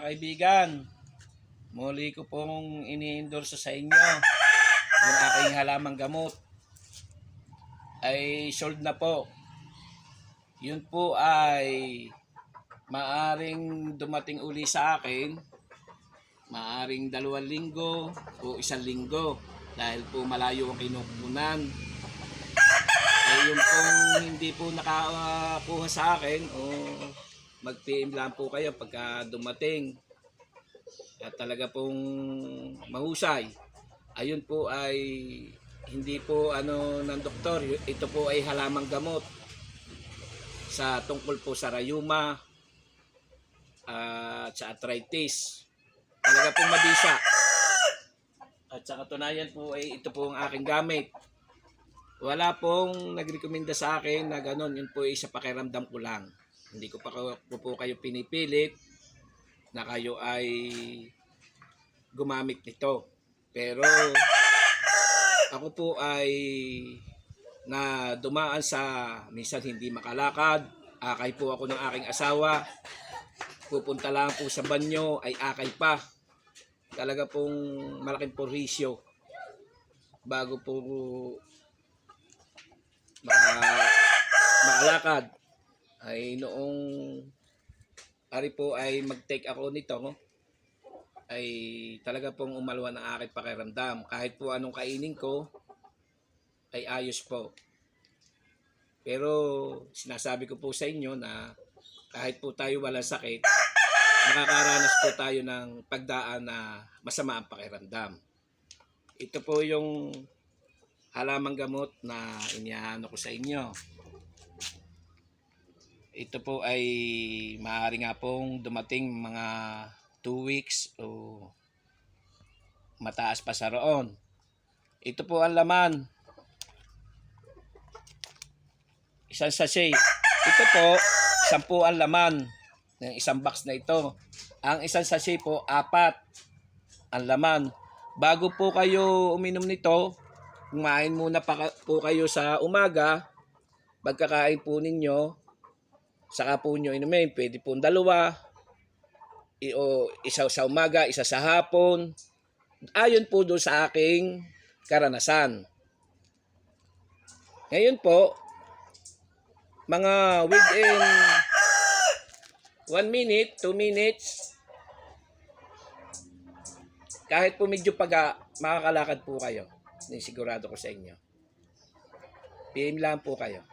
Mga kaibigan, muli ko pong ini-endorse sa inyo yung aking halamang gamot ay sold na po. Yun po ay maaring dumating uli sa akin, maaring 2 linggo o 1 linggo dahil po malayo ang kinukunan. Ay yung pong hindi po nakakuha sa akin o mag-PM lang po kayo pagka dumating at talaga pong mahusay. Ayun po ay hindi po ng doktor, ito po ay halamang gamot sa tungkol po sa rayuma at sa arthritis. Talaga pong mabisa. At sa katunayan po ay ito po ang aking gamit. Wala pong nagrekomenda sa akin na ganon, yun po ay sa pakiramdam ko lang. Hindi ko po kayo pinipilit na kayo ay gumamit nito. Pero ako po ay na dumaan sa minsan hindi makalakad, akay po ako ng aking asawa. Pupunta lang po sa banyo ay akay pa. Talaga pong malaking porisyo bago po makalakad. Ay noong ari po ay mag-take ako nito, ay talaga pong umalwan ang aking pakiramdam. Kahit po anong kainin ko ay ayos po. Pero sinasabi ko po sa inyo na kahit po tayo walang sakit, nakakaranas po tayo ng pagdaan na masama ang pakiramdam. Ito po yung halamang gamot na inihaano ko sa inyo. Ito po ay maaari nga pong dumating mga 2 weeks o mataas pa sa roon. Ito po ang laman. Isang sachet. Ito po, 10 ang laman ng isang box na ito. Ang isang sachet po, 4 ang laman. Bago po kayo uminom nito, kumain muna po kayo sa umaga. Pagkakain po ninyo, saka po nyo inumin. Pwede po 2. Isa sa umaga, isa sa hapon. Ayon po doon sa aking karanasan. Ngayon po, mga within 1 minute, 2 minutes, kahit po medyo makakalakad po kayo, sigurado ko sa inyo. PM lang po kayo.